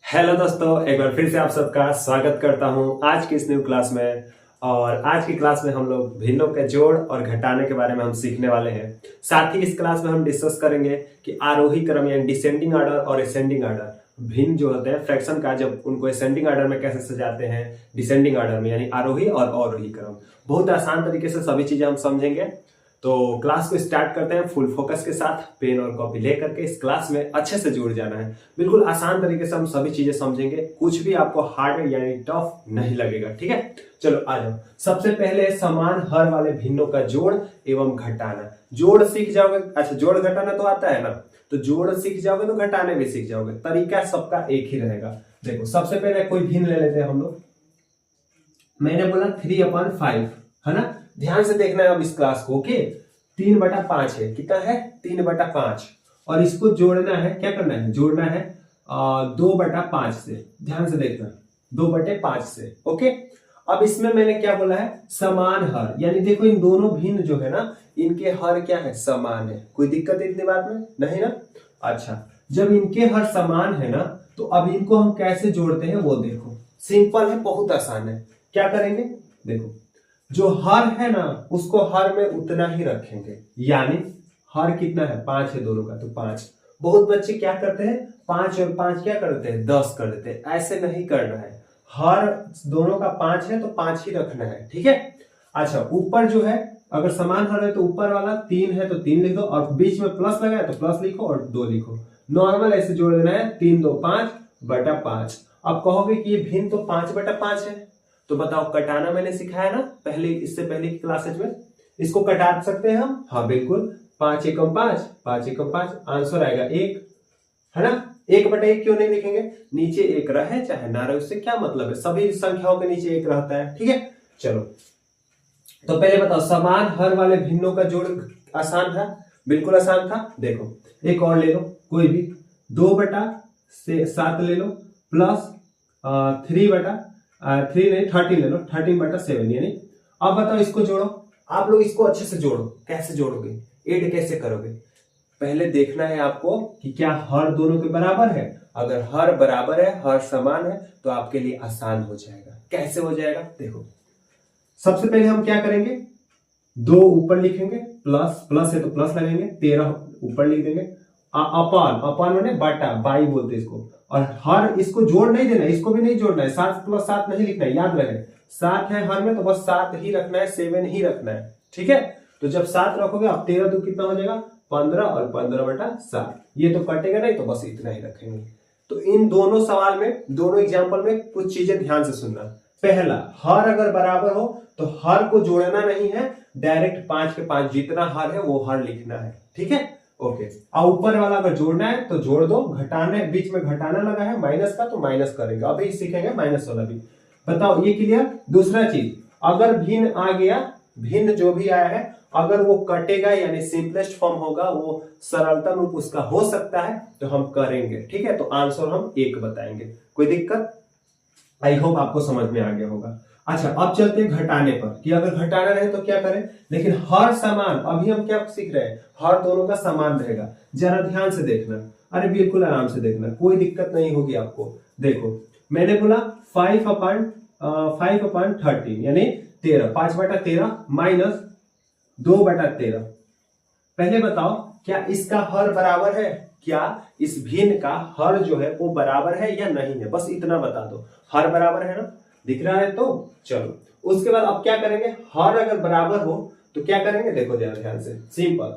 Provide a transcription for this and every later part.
Hello दोस्तों, एक बार फिर से आप सबका स्वागत करता हूं आज की इस न्यू क्लास में। और आज की क्लास में हम लोग भिन्नों के जोड़ और घटाने के बारे में हम सीखने वाले हैं। साथ ही इस क्लास में हम डिस्कस करेंगे कि आरोही क्रम यानी डिसेंडिंग ऑर्डर और असेंडिंग ऑर्डर भिन्न जो होते हैं फ्रैक्शन का, जब उनको असेंडिंग ऑर्डर में कैसे सजाते हैं, डिसेंडिंग ऑर्डर में यानी आरोही और अवरोही क्रम। बहुत आसान तरीके से सभी चीजें हम समझेंगे। तो क्लास को स्टार्ट करते हैं फुल फोकस के साथ। पेन और कॉपी लेकर के इस क्लास में अच्छे से जुड़ जाना है। बिल्कुल आसान तरीके से हम सभी चीजें समझेंगे, कुछ भी आपको हार्ड यानी टफ नहीं लगेगा। ठीक है, चलो आ जाओ। सबसे पहले समान हर वाले भिन्नों का जोड़ एवं घटाना। जोड़ सीख जाओगे, अच्छा जोड़ घटाना तो आता है ना, तो जोड़ सीख जाओगे तो घटाने भी सीख जाओगे। तरीका सबका एक ही रहेगा। देखो सबसे पहले कोई भिन्न ले लेते हैं हम लोग। मैंने बोला 3/5 है ना, ध्यान से देखना है अब इस क्लास को। ओके, 3/5 है, कितना है 3/5। और इसको जोड़ना है, क्या करना है, जोड़ना है 2/5 से। ध्यान से देखना, 2/5 से। ओके, अब इसमें मैंने क्या बोला है, समान हर, यानी देखो इन दोनों भिन्न जो है ना, इनके हर क्या है, समान है। कोई दिक्कत है इतनी बात में, नहीं ना। अच्छा, जब इनके हर समान है ना, तो अब इनको हम कैसे जोड़ते हैं वो देखो। सिंपल है, बहुत आसान है। क्या करेंगे, देखो जो हर है ना उसको हर में उतना ही रखेंगे, यानी हर कितना है 5 है दोनों का, तो 5। बहुत बच्चे क्या करते हैं, 5 और 5 क्या करते हैं 10 कर देते हैं। ऐसे नहीं करना है, हर दोनों का 5 है तो 5 ही रखना है। ठीक है, अच्छा ऊपर जो है, अगर समान हर है तो ऊपर वाला 3 है तो 3 लिख दो, और बीच में प्लस लगा है तो प्लस लिखो और 2 लिखो। नॉर्मल ऐसे जोड़ देना है, 3 2 5/5। अब कहोगे कि ये भिन्न तो 5/5 है, तो बताओ कटाना मैंने सिखाया ना पहले, इससे पहले की क्लासेज में। इसको कटा सकते हैं हम, हाँ बिल्कुल। 5 एकम 5, 5 एकम 5, आंसर आएगा 1, है ना। 1/1 क्यों नहीं लिखेंगे, नीचे 1 रहे चाहे ना रहे, उससे क्या मतलब है, सभी संख्याओं के नीचे 1 रहता है। ठीक है, चलो तो पहले बताओ समान हर वाले भिन्नों का जोड़ आसान था, बिल्कुल आसान था। देखो एक और ले लो कोई भी, 2/7 ले लो, प्लस 3 नहीं 13 ले लो, 13/7 यानी। अब बताओ इसको जोड़ो, आप लोग इसको अच्छे से जोड़ो। कैसे जोड़ोगे, ऐड कैसे करोगे, पहले देखना है आपको कि क्या हर दोनों के बराबर है। अगर हर बराबर है, हर समान है, तो आपके लिए आसान हो जाएगा। कैसे हो जाएगा, देखो सबसे पहले हम क्या करेंगे, 2 ऊपर लिखेंगे, प्लस प्लस है तो प्लस लगेंगे, 13 ऊपर लिख देंगे, अपान, अपान माने बाटा, बाई बोलते हैं इसको। और हर इसको जोड़ नहीं देना, इसको भी नहीं जोड़ना है, 7+7 नहीं लिखना है, याद रहे 7 है हर में तो बस 7 ही रखना है, 7 ही रखना है। ठीक है, तो जब 7 रखोगे, अब 13 तो कितना हो जाएगा 15, और 15/7 ये तो कटेगा नहीं, तो बस इतना ही रखेंगे। तो इन दोनों सवाल में, दोनों एग्जाम्पल में कुछ चीजें ध्यान से सुनना। पहला, हर अगर बराबर हो तो हर को जोड़ना नहीं है, डायरेक्ट 5 के 5 जितना हर है वो हर लिखना है। ठीक है, ओके। और ऊपर वाला अगर जोड़ना है तो जोड़ दो, घटाने बीच में घटाना लगा है माइनस का तो माइनस करेंगे, अभी सीखेंगे माइनस वाला भी। बताओ ये क्लियर। दूसरा चीज, अगर भिन्न आ गया, भिन्न जो भी आया है, अगर वो कटेगा यानी सिंपलेस्ट फॉर्म होगा, वो सरलतम रूप उसका हो सकता है, तो हम करेंगे। ठीक है, तो आंसर हम 1 बताएंगे। कोई दिक्कत, आई होप आपको समझ में आ गया होगा। अच्छा अब चलते हैं घटाने पर, कि अगर घटाना रहे तो क्या करें। लेकिन हर समान, अभी हम क्या सीख रहे हैं, हर दोनों का समान रहेगा। जरा ध्यान से देखना, अरे बिल्कुल आराम से देखना, कोई दिक्कत नहीं होगी आपको। देखो मैंने बोला 5/13 यानी 13, 5/13 माइनस 2/13। पहले बताओ क्या इसका हर बराबर है, क्या इस भिन्न का हर जो है वो बराबर है या नहीं है, बस इतना बता दो। हर बराबर है ना, दिख रहा है तो चलो। उसके बाद अब क्या करेंगे, हर अगर बराबर हो तो क्या करेंगे, देखो ध्यान से, सिंपल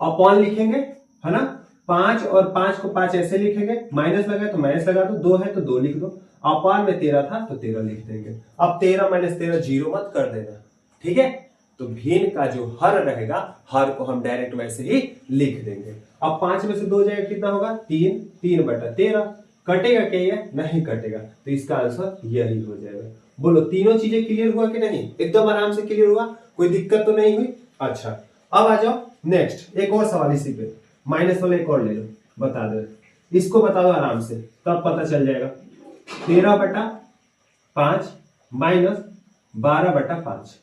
अपॉन लिखेंगे, है ना। 5 और 5 को 5 ऐसे लिखेंगे, माइनस लगा तो माइनस लगा दो, 2 है तो 2 लिख दो। अपॉन में 13 था तो 13 लिख देंगे। अब 13 - 13 जीरो मत कर देना। ठीक है, तो भिन्न का जो हर रहेगा, हर को हम डायरेक्ट वैसे ही लिख देंगे। अब 5 में से 2 जाएगा, कितना होगा 3, 3/13। कटेगा क्या, ये नहीं कटेगा, तो इसका आंसर यही हो जाएगा। बोलो तीनों चीजें क्लियर हुआ कि नहीं, एकदम आराम से क्लियर हुआ, कोई दिक्कत तो नहीं हुई। अच्छा अब आ जाओ नेक्स्ट, एक और सवाल इसी पे, माइनस वाला एक और ले लो, बता दो इसको, बताओ आराम से, तब पता चल जाएगा। 13/5 माइनस 12/5,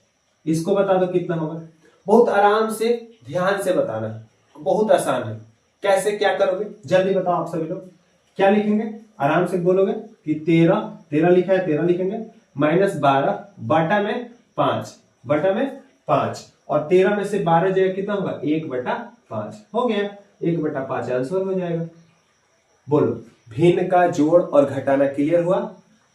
इसको बता दो कितना होगा। बहुत आराम से ध्यान से बताना, बहुत आसान है। कैसे क्या करोगे जल्दी बताओ आप सभी लोग। क्या लिखेंगे, आराम से बोलोगे कि 13, 13 लिखा है 13 लिखेंगे, -12 बटा में 5, बटा में 5, और 13 में से 12 जाएगा कितना होगा, 1/5 हो गया, 1/5 आंसर हो जाएगा। बोलो भिन्न का जोड़ और घटाना क्लियर हुआ।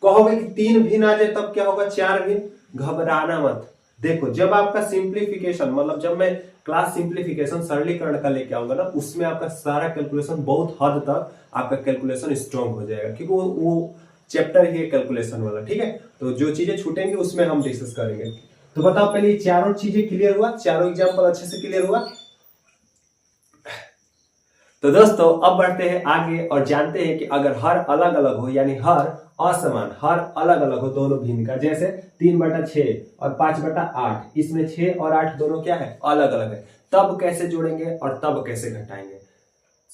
कहोगे कि 3 भिन्न आ जाए तब क्या होगा, 4 भिन्न, घबराना मत। देखो जब आपका सिंप्लीफिकेशन, मतलब जब मैं क्लास सिंप्लीफिकेशन सरलीकरण का लेके आऊंगा ना, उसमें आपका सारा कैलकुलेशन बहुत हद तक आपका कैलकुलेशन स्ट्रांग हो जाएगा, क्योंकि वो चैप्टर ही है कैलकुलेशन वाला, ठीक है। तो जो चीजें छूटेंगी उसमें हम डिस्कस करेंगे। तो बताओ पहले चारों चीजें क्लियर हुआ, चारों एग्जाम्पल अच्छे से क्लियर हुआ। तो दोस्तों अब बढ़ते हैं आगे और जानते हैं कि अगर हर अलग अलग हो, यानी हर असमान, हर अलग अलग हो दोनों भिन्न का, जैसे 3/6 और 5/8, इसमें 6 और 8 दोनों क्या है, अलग अलग है, तब कैसे जोड़ेंगे और तब कैसे घटाएंगे।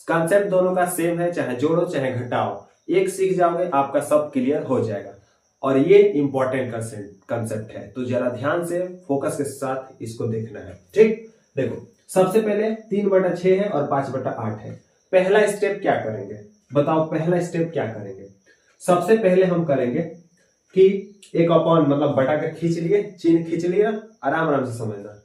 कॉन्सेप्ट दोनों का सेम है, चाहे जोड़ो चाहे घटाओ, एक सीख जाओगे आपका सब क्लियर हो जाएगा। और ये इंपॉर्टेंट कंसेप्ट है, तो जरा ध्यान से फोकस के साथ इसको देखना है, ठीक। देखो सबसे पहले 3/6 है और 5/8 है। पहला स्टेप क्या करेंगे, बताओ पहला स्टेप क्या करेंगे। सबसे पहले हम करेंगे कि एक अपॉन, मतलब बटा के खींच लिए, चिन्ह खींच लिया, आराम आराम से समझना।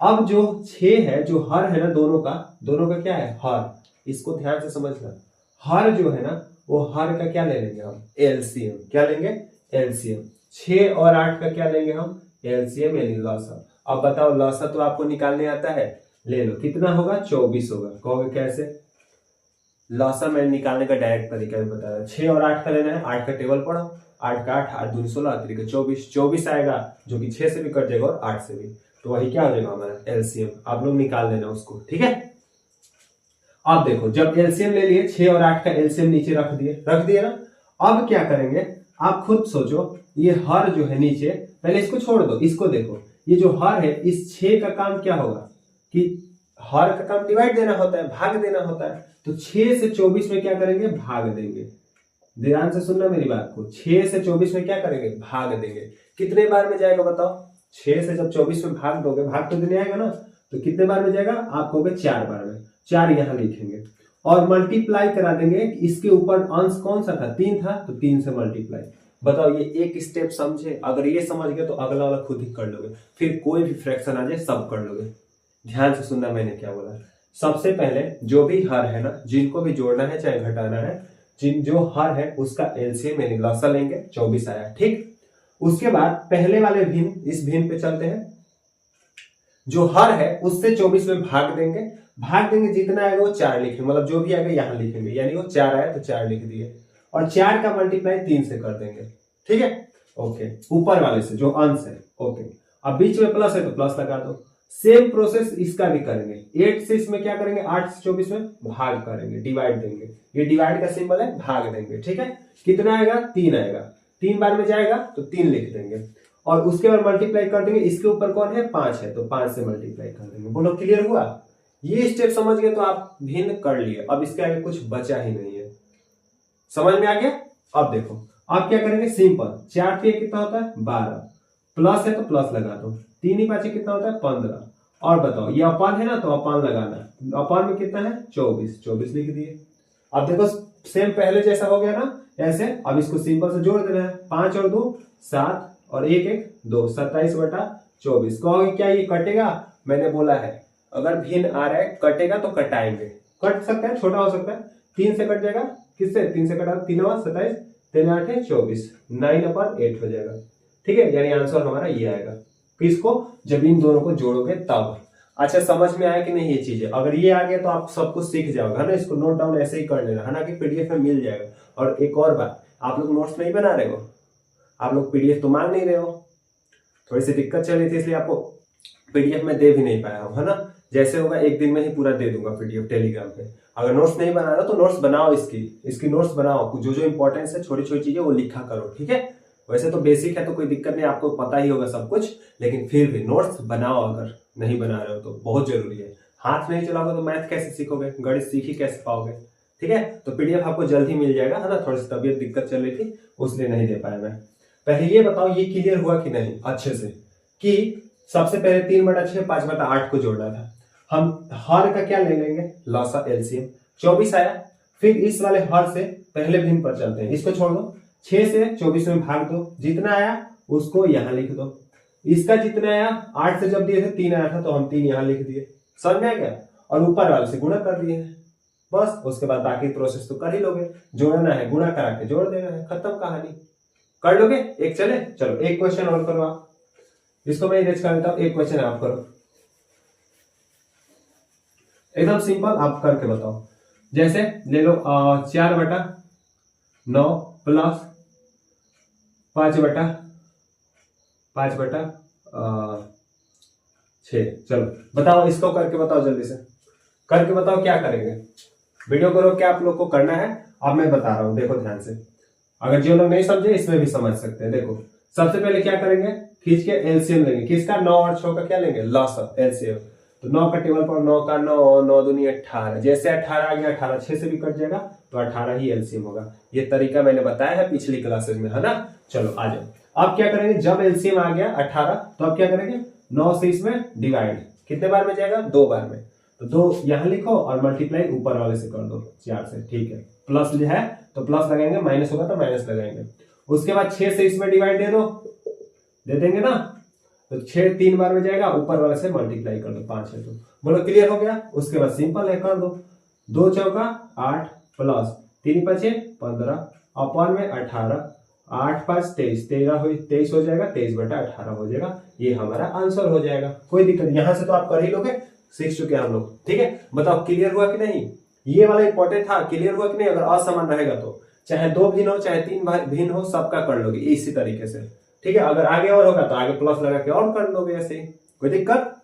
अब जो 6 है, जो हर है ना दोनों का क्या है, हर, इसको ध्यान से समझना। हर जो है ना, वो हर का क्या ले लेंगे हम, एलसीएम। क्या लेंगे, एलसीएम। 6 और 8 का क्या लेंगे हम, एलसीएम यानी लसा। अब बताओ लसा तो आपको निकालने आता है, ले लो, कितना होगा, 24 होगा। कहोगे कैसे, लसा मैं निकालने का डायरेक्ट तरीका भी बता रहा। 6 और 8 का लेना है, 8 का टेबल पढ़ो, 8 का 8, 8 दूनी 16, 3 24, 24 आएगा, जो कि 6 से भी कट जाएगा और 8 से भी, तो वही क्या हो जाएगा हमारा एलसीएम। आप लोग निकाल लेना उसको, ठीक है। अब देखो जब एलसीएम ले लिए, 6 और 8 का एलसीएम नीचे रख दिए ना। अब क्या करेंगे, आप खुद सोचो, ये हर जो है नीचे, पहले इसको छोड़ दो, इसको देखो, ये जो हर है, इस 6 का काम क्या होगा कि हर का काम डिवाइड देना होता है, भाग देना होता है। तो 6 से 24 में क्या करेंगे, भाग देंगे। ध्यान से सुनना मेरी बात को, 6 से 24 में क्या करेंगे, भाग देंगे। कितने बार में जाएगा बताओ, 6 से जब 24 में भाग दोगे, भाग तो देने आएगा ना, तो कितने बार में जाएगा, आप कहोगे 4 बार में। 4 यहां लिखेंगे और मल्टीप्लाई करा देंगे। इसके ऊपर अंश कौन सा था, 3 था, तो 3 से मल्टीप्लाई। बताओ ये एक स्टेप समझे, अगर ये समझ गए तो अगला वाला खुद ही कर लोगे, फिर कोई भी फ्रैक्शन आ जाए सब कर लोगे। ध्यान से सुनना मैंने क्या बोला। सबसे पहले जो भी हर है ना, जिनको भी जोड़ना है चाहे घटाना है, जो हर है उसका एलसीएम यानी लसा लेंगे, 24 आया, ठीक। उसके बाद पहले वाले भिन्न, इस भिन्न पे चलते हैं। जो हर है उससे 24 में भाग देंगे, जितना आएगा वो 4 लिखेंगे, मतलब जो भी आएगा यहां लिखेंगे, यानी वो 4 आया तो 4 लिख दिए, और 4 का मल्टीप्लाई 3 से कर देंगे, ठीक है। ओके, ऊपर वाले से जो अंश है, ओके। अब बीच में प्लस है तो प्लस लगा दो। सेम प्रोसेस इसका भी करेंगे। 8 से इसमें क्या करेंगे, 8 से 24 में भाग करेंगे, डिवाइड देंगे। ये डिवाइड का सिंबल है, भाग देंगे, ठीक है। कितना आएगा, 3 आएगा, 3 बार में जाएगा तो 3 लिख देंगे, और उसके बाद मल्टीप्लाई कर देंगे। इसके ऊपर कौन है, 5 है, तो 5 से मल्टीप्लाई कर देंगे। बोलो क्लियर हुआ। ये स्टेप समझ गए तो आप भिन्न कर लिए, अब इसके आगे कुछ बचा ही नहीं है। समझ में आ गया। अब देखो आप क्या करेंगे, सिंपल, 4 3 कितना होता है, 12, प्लस है तो प्लस लगा दो, 3 ही 5 कितना होता है, 15। और बताओ ये अपान है ना, तो अपान लगाना, अपान में कितना है, 24, 24 लिख दिए। अब देखो सेम पहले जैसा हो गया ना, ऐसे। अब इसको सिंपल से जोड़ देना है, 5 और 2 7, और 1 1 2, 27/24। कहोगे क्या ये कटेगा, मैंने बोला है अगर भिन्न आ रहा है कटेगा तो कटाएंगे, कट सकता है, छोटा हो सकता है। 3 से कट जाएगा, किससे, 3 से कटा, 3 27, 3 8 24, 9/8 हो जाएगा, ठीक है। यानी आंसर हमारा ये आएगा। किसको, जब इन दोनों को जोड़ोगे तब। अच्छा समझ में आया कि नहीं ये चीजें, अगर ये आ गया तो आप सब कुछ सीख जाओगे, है ना। इसको नोट डाउन ऐसे ही कर लेना, है ना, कि पीडीएफ में मिल जाएगा। और एक और बात, आप लोग नोट्स नहीं बना रहे हो, आप लोग पीडीएफ तो मांग नहीं रहे हो, थोड़ी सी दिक्कत चल रही थी, इसलिए आपको पीडीएफ में दे भी नहीं पाया हूं, है ना। जैसे होगा एक दिन में ही पूरा दे दूंगा पीडीएफ टेलीग्राम पे। अगर नोट्स नहीं बना रहे हो तो नोट्स बनाओ, इसकी नोट्स बनाओ, जो जो इंपॉर्टेंस है, छोटी छोटी चीजें वो लिखा करो, ठीक है। वैसे तो बेसिक है तो कोई दिक्कत नहीं, आपको पता ही होगा सब कुछ, लेकिन फिर भी नोट्स बनाओ, अगर नहीं बना रहे हो तो बहुत जरूरी है। हाथ नहीं चलाओगे तो मैथ कैसे सीखोगे, गणित सीख ही कैसे पाओगे, ठीक है। तो पीडीएफ आपको जल्द ही मिल जाएगा, है ना। थोड़ी सी तबीयत दिक्कत चल रही थी, उसलिए नहीं दे पाया मैं। पहले ये बताओ ये क्लियर हुआ कि नहीं अच्छे से, कि सबसे पहले 3/6 5/8 को जोड़ना था। हम हर का क्या ले लेंगे, लसा एलसीएम, 24 आया। फिर इस वाले हर से पहले भिन्न पर चलते हैं, इसको छोड़ दो, 6 से 24 में भाग दो, जितना आया उसको यहां लिख दो। इसका जितना आया 8 से जब दिए थे 3 आया था तो हम 3 यहां लिख दिए, समझ में आ गया, और ऊपर वाले से गुणा कर दिए हैं बस। उसके बाद बाकी प्रोसेस तो कर ही लोगे, जोड़ना है गुणा करा के जोड़ देना है, खत्म कहानी, कर लोगे। एक चले, चलो एक क्वेश्चन और करो आप, इसको मैं इरेज कर देता हूं, एक क्वेश्चन आप करो, एकदम सिंपल, आप करके बताओ। जैसे ले लो 4/9 प्लस 5/6। चलो बताओ, इसको करके बताओ, जल्दी से करके बताओ क्या करेंगे। वीडियो करो क्या आप लोग को करना है, अब मैं बता रहा हूं, देखो ध्यान से, अगर जो लोग नहीं समझे इसमें भी समझ सकते हैं। देखो सबसे पहले क्या करेंगे, खींच के एलसीएम लेंगे, किसका, 9 और 6 का क्या लेंगे, लॉस एलसीएम। तो 9 का टेबल पर 9 का 9, 9 दूनी 18, जैसे 18 आ गया, 18 6 से भी कट जाएगा तो 18 ही एलसीएम होगा। ये तरीका मैंने बताया है पिछली क्लासेज में, है ना। चलो आ जाओ, अब क्या करेंगे, जब एलसीएम आ गया 18 तो अब क्या करेंगे, 9 से इसमें डिवाइड, कितने बार में जाएगा, 2 बार में, तो 2 यहां लिखो और मल्टीप्लाई ऊपर वाले से कर दो 4 से, ठीक है। प्लस है तो प्लस लगाएंगे, माइनस होगा तो माइनस लगाएंगे। उसके बाद 6 से इसमें डिवाइड दे दो, दे देंगे ना, तो 6 3 बार में जाएगा, ऊपर वाले से मल्टीप्लाई कर दो, 5 है तो बोलो क्लियर हो गया। उसके बाद सिंपल है, कर दो, 2 चौका 8 प्लस 3 5 15 अपन में 18, 8 5 23, 23 हो जाएगा, 23/18 हो जाएगा, ये हमारा आंसर हो जाएगा। कोई दिक्कत, यहां से तो आप कर ही लोगे, सीख चुके हैं हम लोग, ठीक है। बताओ क्लियर हुआ कि नहीं, ये वाला इंपॉर्टेंट था, क्लियर हुआ कि नहीं। अगर असमान रहेगा तो चाहे 2 भिन्न हो चाहे 3 भिन्न हो, सबका कर लोगे इसी तरीके से, ठीक है। अगर आगे और होगा तो आगे प्लस लगा के और कर लोगे, ऐसे ही कोई दिक्कत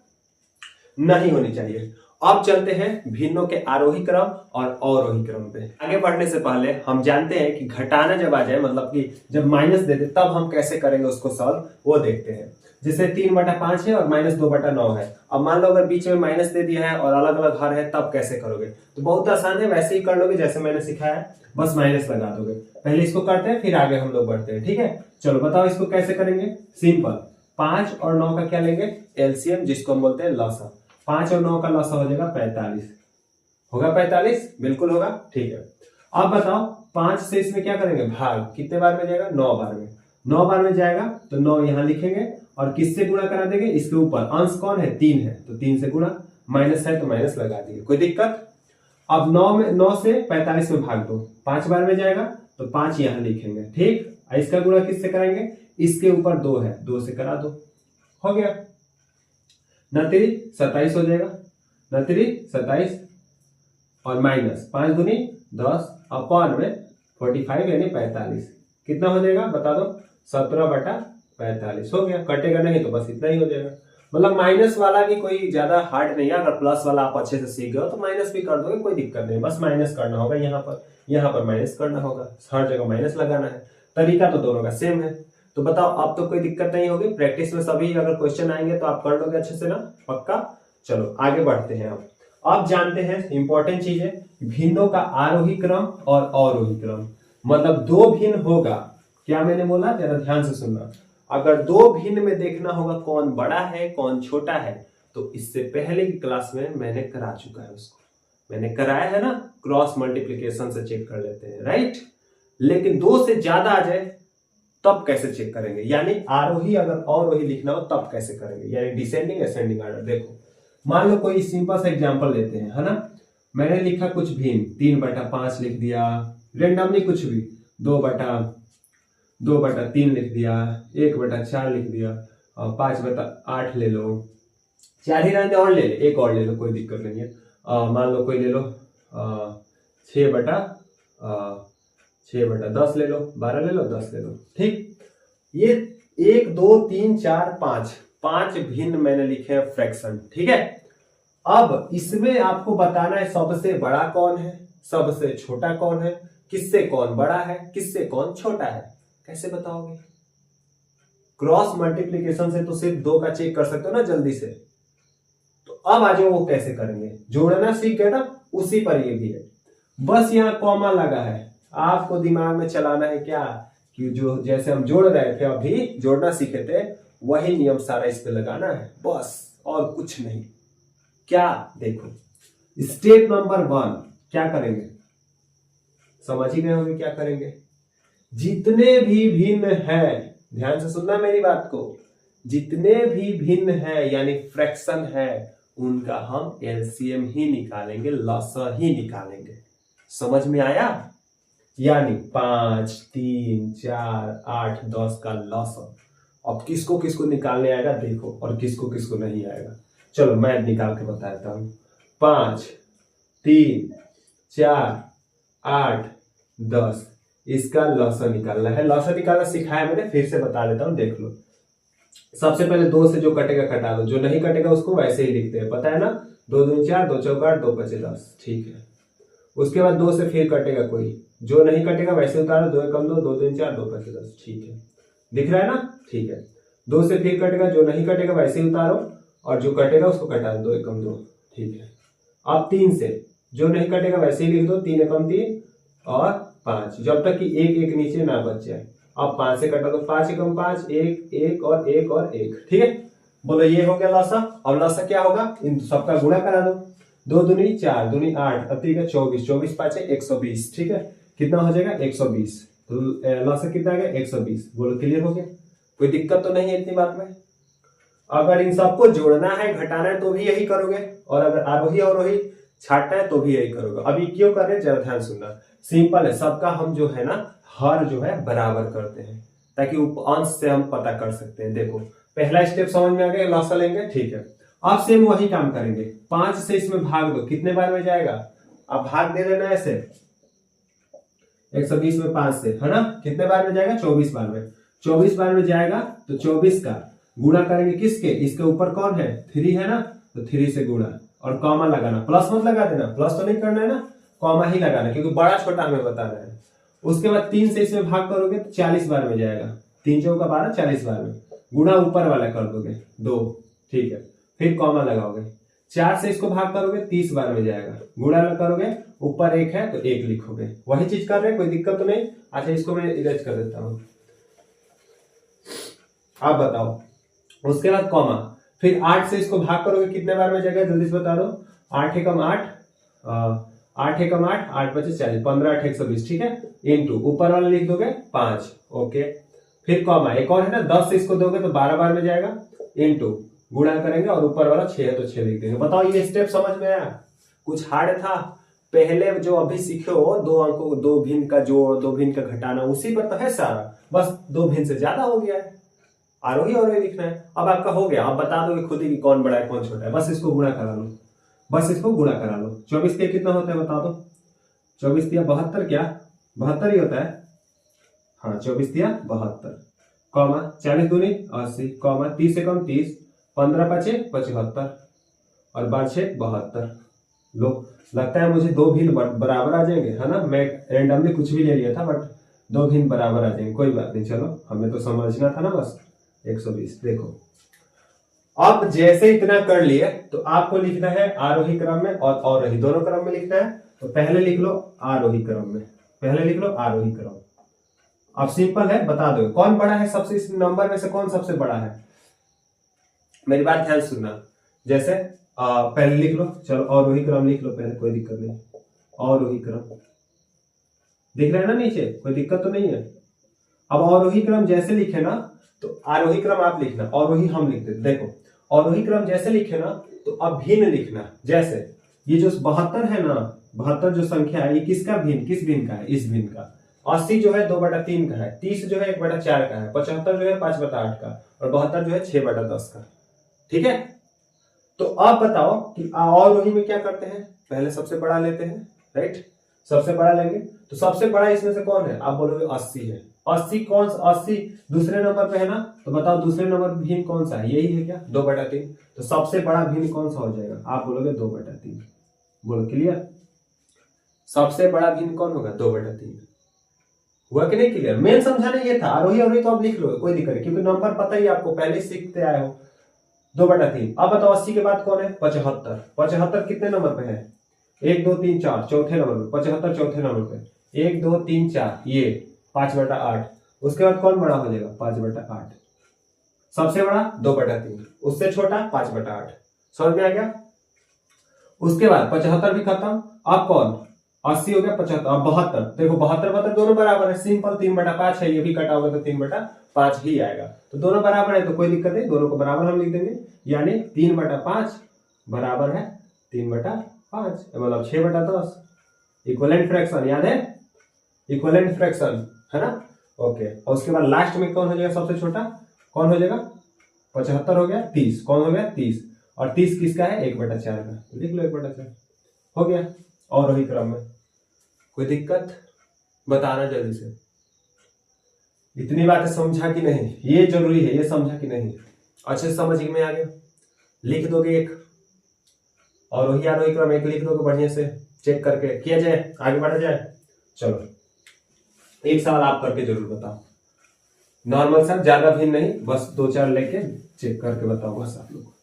नहीं होनी चाहिए। अब चलते हैं भिन्नों के आरोही क्रम और अवरोही क्रम पे। आगे बढ़ने से पहले हम जानते हैं कि घटाना जब आ जाए, मतलब कि जब माइनस दे दे तब हम कैसे करेंगे उसको सॉल्व, वो देखते हैं। जैसे 3/5 है और -2/9 है, अब मान लो अगर बीच में माइनस दे दिया है और अलग अलग हर है तब कैसे करोगे, तो बहुत आसान है, वैसे ही कर लोगे जैसे मैंने सिखाया है, बस माइनस लगा दोगे। पहले इसको करते हैं फिर आगे हम लोग बढ़ते हैं, ठीक है। चलो बताओ इसको कैसे करेंगे, सिंपल, 5 और 9 का क्या लेंगे, एलसीएम, जिसको हम बोलते हैं लसा। 5 और 9 का लसा हो जाएगा 45, होगा 45, बिल्कुल होगा, ठीक है। अब बताओ 5 से इसमें क्या करेंगे, भाग, कितने बार में जाएगा, 9 बार में, 9 बार में जाएगा तो 9 यहां लिखेंगे और किससे गुणा करा देंगे, इसके ऊपर अंश कौन है, 3 है तो 3 से गुणा, माइनस है तो माइनस लगा दिए, कोई दिक्कत। अब 9 से 45 में भाग दो, 5 बार में जाएगा तो 5 यहां लिखेंगे, ठीक। इसका गुणा किससे कराएंगे, इसके ऊपर 2 है, 2 से करा दो, हो गया, 9 27 हो जाएगा, 9 27 और माइनस 5 दूनी 10 अपॉन में 45 यानी 45, कितना हो जाएगा बता दो, 17/45 हो गया। कटेगा नहीं तो बस इतना ही हो जाएगा। मतलब माइनस वाला भी कोई ज्यादा हार्ड नहीं है, अगर प्लस वाला आप अच्छे से सीख गए तो माइनस भी कर दोगे, कोई दिक्कत नहीं, बस माइनस करना होगा, यहाँ पर माइनस करना होगा, हर जगह माइनस लगाना है। तरीका तो दोनों का सेम है। तो बताओ अब तो कोई दिक्कत नहीं होगी, प्रैक्टिस में सभी अगर क्वेश्चन आएंगे तो आप कर लोगे अच्छे से ना, पक्का। चलो आगे बढ़ते हैं। अब जानते हैं इंपॉर्टेंट चीज है, भिन्नों का आरोही क्रम और अवरोही क्रम। मतलब 2 भिन्न होगा, क्या मैंने बोला, जरा ध्यान से सुनना। अगर 2 भिन्न में देखना होगा कौन बड़ा है कौन छोटा है, तो इससे पहले की क्लास में मैंने करा चुका है, उसको मैंने कराया है ना, क्रॉस मल्टीप्लीकेशन से चेक कर लेते हैं, राइट। लेकिन 2 से ज्यादा आ जाए तब कैसे चेक करेंगे, यानी आरोही अगर अवरोही लिखना हो तब कैसे करेंगे, यानी डिसेंडिंग असेंडिंग ऑर्डर। देखो मान लो कोई सिंपल सा एग्जांपल लेते हैं, है ना। मैंने लिखा कुछ भिन्न, 3/5 लिख दिया, रेंडमली कुछ भी, 2/3 लिख दिया, 1/4 लिख दिया, 5/8 ले लो, 4 ही रहने और ले ले, एक और ले लो, कोई दिक्कत नहीं है। मान लो कोई ले लो 6/10 ले लो, 12 ले लो, 10 ले लो, ठीक। ये 1 2 3 4 5 भिन्न मैंने लिखे हैं फ्रैक्शन, ठीक है। अब इसमें आपको बताना है सबसे बड़ा कौन है, सबसे छोटा कौन है, किससे कौन बड़ा है किससे कौन छोटा है, कैसे बताओगे। क्रॉस मल्टीप्लीकेशन से तो सिर्फ 2 का चेक कर सकते हो ना जल्दी से। तो अब आ जाओ वो कैसे करेंगे, जोड़ना सीख गए ना, उसी पर ये भी है, बस यहाँ कॉमा लगा है, आपको दिमाग में चलाना है क्या, कि जो जैसे हम जोड़ रहे थे अभी जोड़ना सीखे थे, वही नियम सारा इस पे लगाना है बस, और कुछ नहीं। क्या देखो, स्टेप नंबर 1 क्या करेंगे, समझ ही गए होंगे क्या करेंगे। जितने भी भिन्न है, ध्यान से सुनना मेरी बात को, जितने भी भिन्न है यानी फ्रैक्शन है उनका हम एलसीएम ही निकालेंगे, लसा ही निकालेंगे। समझ में आया? यानी 5, 3, 4, 8, 10 का लसा। अब किसको किसको निकालने आएगा देखो, और किसको किसको नहीं आएगा। चलो मैं निकाल के बता देता हूं। 5, 3, 4, 8, 10 इसका लसा निकालना है। लसा निकालना सिखाया मैंने, फिर से बता देता हूं, देख लो। सबसे पहले 2 से जो कटेगा कटा दो, जो नहीं कटेगा उसको वैसे ही लिखते हैं, पता है ना। 2 दूनी 4, 2 चौका 8, 2 पचे 10, ठीक है। उसके बाद 2 से फिर कटेगा कोई, जो नहीं कटेगा वैसे उतारो, 2 कम 2, 2 दूनी 4, 2 पचे 10, ठीक है। दिख रहा है ना, ठीक है। 2 से फिर कटेगा, जो नहीं कटेगा वैसे ही उतारो, और जो कटेगा उसको कटा दो, 2 कम 2, ठीक है। अब 3 से जो नहीं कटेगा वैसे ही लिख दो, 3 कम 3 और 5, जब तक कि 1 1 नीचे ना बच जाए। अब 5 से कटा दो, 5 कम 5, 1 1 और 1 और 1, ठीक है। बोलो ये हो गया लसा। अब लसा क्या होगा, इन सबका गुणा करा दो। 2 दूनी 4, दूनी 8, अब ठीक है 24, 24 5 120, ठीक है। कितना हो जाएगा 120, तो लसा कितना आ गया 120। बोलो क्लियर हो गया, कोई दिक्कत तो नहीं है इतनी बात में। अगर इन सबको जोड़ना है घटाना है तो भी यही करोगे, और अगर आरोही अवरोही छाटना है तो भी यही करोगे। अभी क्यों कर रहे हैं जरा ध्यान सुनना, सिंपल है। सबका हम जो है ना हर जो है बराबर करते हैं, ताकि अंश से हम पता कर सकते हैं। देखो पहला स्टेप समझ में आ गया, लसा लेंगे, ठीक है। अब सेम वही काम करेंगे, 5 से इसमें भाग दो, कितने बार में जाएगा, अब भाग दे देना ऐसे। 120 में 5 से, है ना, कितने बार में जाएगा 24 बार में। 24 बार में जाएगा तो 24 का गुणा करेंगे किसके, इसके ऊपर कौन है 3 है ना, तो 3 से गुणा, और कॉमा लगाना, प्लस मत लगा देना, प्लस तो नहीं करना है ना, कॉमा ही लगाना, क्योंकि बड़ा छोटा हमें बताना है। उसके बाद 3 से इसमें भाग करोगे तो 40 बार में जाएगा, 3 चौका 12, 40 बार में, गुणा ऊपर वाला कर दोगे 2, ठीक है। फिर कॉमा लगाओगे, 4 से इसको भाग करोगे 30 बार में जाएगा, गुणा करोगे ऊपर 1 है तो 1 लिखोगे। वही चीज कर रहे हैं, कोई दिक्कत तो नहीं। अच्छा इसको मैं इरेज कर देता हूं, आप बताओ। उसके बाद कॉमा, फिर 8 से इसको भाग करोगे कितने बार में जाएगा, जल्दी से बता दो। 8 एकम 8, 8 एकम 8, 8 पचे 40, 15 8 120, ठीक है। इनटू ऊपर वाला लिख दोगे 5, ओके। फिर कॉमा, एक और है ना, 10 से इसको दोगे तो 12 बार में जाएगा, इनटू गुणा करेंगे, और ऊपर वाला 6 है तो 6 लिख देंगे। बताओ ये स्टेप समझ में आया, कुछ हार्ड था? पहले जो अभी सीखे हो 2 अंकों, 2 भिन्न का जोड़, 2 भिन्न का घटाना, उसी पर तो है सारा, बस 2 भिन्न से ज्यादा हो गया है, आरोही अवरोही लिखना है। अब आपका हो गया, आप बता दोगे खुद ही कि कौन बड़ा है कौन छोटा है, बस इसको गुणा करा लो, बस इसको गुणा करा लो। 24 के कितना होता है बता दो, 24 दिया 72, क्या 72 ही होता है, हाँ 24 दिया 72, कॉमा 40 दूनी 80, कॉमा 30 एकम 30, 15 पचे 75, और 12 6 72। लो लगता है मुझे 2 भिन्न बराबर आ जाएंगे, है ना, मैं रैंडमली कुछ भी ले लिया था, बट 2 भिन्न बराबर आ जाएंगे, कोई बात नहीं। चलो हमें तो समझना था ना बस। 120 देखो, अब जैसे इतना कर लिए तो आपको लिखना है आरोही क्रम में और अवरोही दोनों क्रम में लिखना है। तो पहले लिख लो आरोही क्रम में, पहले लिख लो आरोही क्रम। अब सिंपल है, बता दो कौन बड़ा है सबसे, इस नंबर में से कौन सबसे बड़ा है। मेरी बात ध्यान सुनना, जैसे पहले लिख लो, चलो अवरोही क्रम लिख लो पहले, कोई दिक्कत नहीं। अवरोही क्रम दिख रहा है ना नीचे, कोई दिक्कत तो नहीं है। अब अवरोही क्रम जैसे लिखे ना, तो आरोही क्रम आप लिखना, अवरोही हम लिखते। देखो अवरोही क्रम जैसे लिखे ना, तो अब भिन्न लिखना। जैसे ये जो 72 है ना, 72 जो संख्या है, ये किसका भिन्न, किस भिन्न का है, इस भिन्न का। 80 जो है 2/3 का है, 30 जो है 1/4 का है, 75 जो है 5/8 का, और 72 जो है 6/10 का, ठीक है। तो अब बताओ कि अवरोही में क्या करते हैं, पहले सबसे बड़ा लेते हैं, राइट, सबसे बड़ा लेंगे। तो सबसे बड़ा इसमें से कौन है, आप बोलोगे 80 है। 80 कौन सा, 80 दूसरे नंबर पे है ना, तो बताओ दूसरे नंबर भिन्न कौन सा है, यही है क्या 2/3। तो सबसे बड़ा भिन्न कौन सा हो जाएगा, आप बोलोगे 2/3। बोलो क्लियर, सबसे बड़ा भिन्न कौन होगा 2/3। हुआ कि नहीं क्लियर, मेन समझाना ये था। आरोही अवरोही तो आप लिख लो, कोई दिक्कत नहीं, क्योंकि नंबर पता ही आपको, पहले सीखते आए हो। 2/3। अब बताओ 80 के बाद कौन है 75। 75 कितने नंबर पे है, 1 2 3 4 चौथे नंबर पे, 75 चौथे नंबर पे, 1 2 3 4, ये 5/8। उसके बाद कौन बड़ा हो जाएगा 5/8। सबसे बड़ा 2/3, उससे छोटा 5/8। समझ में आ गया। उसके बाद 75 भी खत्म, अब कौन, 80 हो गया 75 और 72, देखो 72 दोनों बराबर है, सिंपल 3/5 है, ये भी कटा होगा तो 3/5 ही आएगा, तो दोनों बराबर है तो कोई दिक्कत नहीं, दोनों को बराबर हम लिख देंगे, यानी 3/5 बराबर है 3/5, मतलब 6/10। इक्विवेलेंट फ्रैक्शन याद है, इक्विवेलेंट फ्रैक्शन है ना। ओके, और उसके बाद लास्ट में कौन हो जाएगा सबसे छोटा, कौन हो जाएगा, 75 हो गया, 30 कौन हो गया 30, और 30 किसका है 1/4 का, लिख लो 1/4 हो गया। और वही क्रम में कोई दिक्कत बताना जल्दी से, इतनी बातें समझा कि नहीं, ये जरूरी है, ये समझा कि नहीं, अच्छे से समझ में आ गया, लिख दोगे एक, और वही आरोही क्रम एक लिख दोगे बढ़िया से, चेक करके किया जाए, आगे बढ़ा जाए। चलो एक सवाल आप करके जरूर बताओ, नॉर्मल सा, ज्यादा भी नहीं, बस 2-4 लेके चेक करके बताओ बस आप लोग।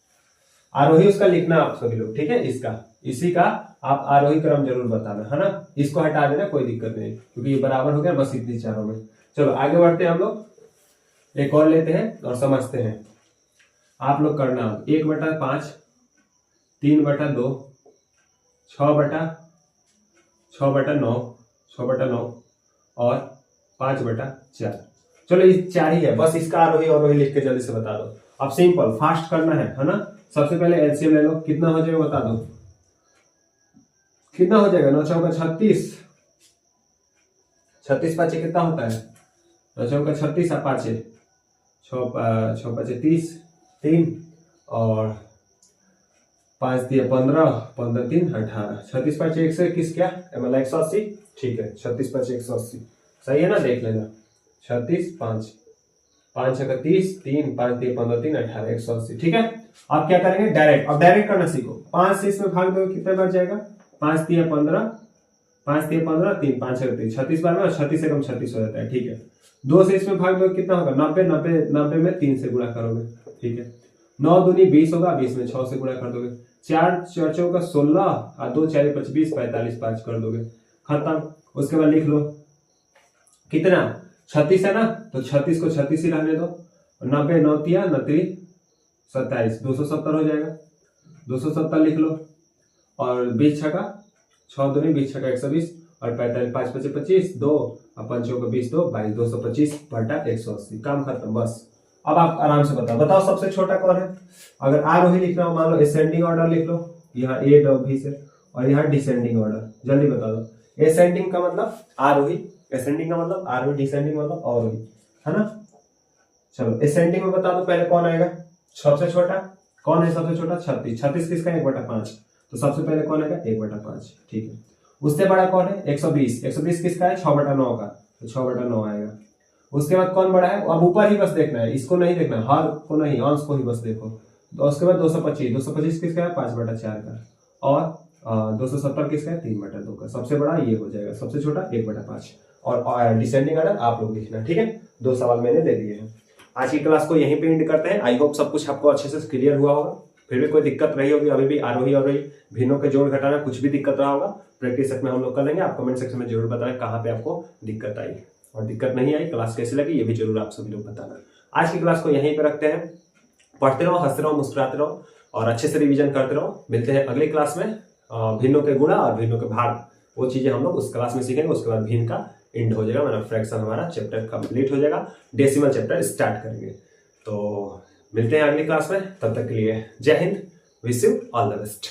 आरोही उसका लिखना आप सभी लोग, ठीक है, इसका इसी का आप आरोही क्रम जरूर बताना, है ना। इसको हटा देना, कोई दिक्कत नहीं, क्योंकि ये बराबर हो गया, बस इतनी चारों में। चलो आगे बढ़ते हैं हम लोग, एक और लेते हैं और समझते हैं। आप लोग करना 1/5, 3/2, 6/9, 6/9 और 5/4। चलो ये 4 ही है, बस इसका आरोही अवरोही लिख के जल्दी से बता दो। अब सिंपल फास्ट करना है ना। सबसे पहले एलसीएम ले लो, कितना हो जाएगा बता दो, कितना हो जाएगा, 9 चौका 36, 36 5 कितना होता है, 9 चौका 36 और 5 6 5 30 3 और 5 दिए 15 15 3 18, 36 5 121 क्या मतलब 180, ठीक है, 36 5 180 सही है ना, देख लेना, 36 5 5 6 30 3 5 दिए 15 3 18 180, ठीक है। आप क्या करेंगे डायरेक्ट, अब डायरेक्ट करना सीखो, 5 से इसमें भाग दो कितने बच जाएगा, 5 दिए 15 5 दिए 15 3 5 6 30, 36 बार में 36 से कम 36 हो जाता है, ठीक है। 2 से इसमें भाग दो कितना होगा 90 90 90 में 3 से गुणा करोगे, ठीक है। 9 दूनी 20 होगा, 20 में 6 से गुणा कर दोगे, 4 4 का 16 और 2 4 25 45 5 कर दोगे, खत्म। उसके बाद लिख लो कितना 36 है ना, तो 36 को 36 ही रहने दो, 90 9 तिया 29 27 270 हो जाएगा, 270 लिख लो, और 20 छका 6 दूनी 20 छका 120 और 45 5 5 25 2 और 5 को 20 2 22 225/180, काम खत्म बस। अब आप आराम से बताओ सबसे छोटा कौन है। अगर आरोही लिखना हो मान लो असेंडिंग ऑर्डर लिख लो, यहाँ ए डब भी से, और यहाँ डिसेंडिंग ऑर्डर, जल्दी बता दो। असेंडिंग का मतलब आरोही, असेंडिंग का मतलब आरोही, डिसेंडिंग मतलब अवरोही, है ना। चलो असेंडिंग में बता दो पहले कौन आएगा, सबसे छोटा कौन है, सबसे छोटा 36, 36 किसका 1/5, तो सबसे पहले कौन आएगा 1/5, ठीक है। उससे बड़ा कौन है 120, 120 किसका है 6/9 का, तो 6/9 आएगा। उसके बाद कौन बड़ा है, अब ऊपर ही बस देखना है, इसको नहीं देखना, हर को नहीं, अंश को ही बस देखो। तो उसके बाद 225, 225 किसका है 5/4 का, और 270 किसका है 3/2 का, सबसे बड़ा ये हो जाएगा, सबसे छोटा 1/5। और डिसेंडिंग ऑर्डर आप लोग लिखना, ठीक है। 2 सवाल मैंने दे दिए हैं। आज की क्लास को यहीं पे एंड करते हैं। आई होप सब कुछ आपको अच्छे से क्लियर हुआ होगा। फिर भी कोई दिक्कत रही होगी, अभी भी आरोही अवरोही भिन्नों के जोड़ घटाना कुछ भी दिक्कत रहा होगा, प्रैक्टिस सेट में हम लोग कर लेंगे। आप कमेंट सेक्शन में जरूर बताएं कहाँ पे आपको दिक्कत आई, और दिक्कत नहीं आई, क्लास कैसी लगी ये भी जरूर आप सभी लोग बताना। आज की क्लास को यहीं पे रखते हैं। पढ़ते रहो, हंसते रहो, मुस्कुराते रहो और अच्छे से रिवीजन करते रहो। मिलते हैं अगली क्लास में भिन्नों के गुणा और भिन्नों के भाग, वो चीजें हम लोग उस क्लास में सीखेंगे। उसके बाद भिन्न का एंड हो जाएगा, मतलब फ्रैक्शन हमारा चैप्टर कंप्लीट हो जाएगा, डेसिमल चैप्टर स्टार्ट करेंगे। तो मिलते हैं अगली क्लास में, तब तक के लिए जय Hind, wish you all the best.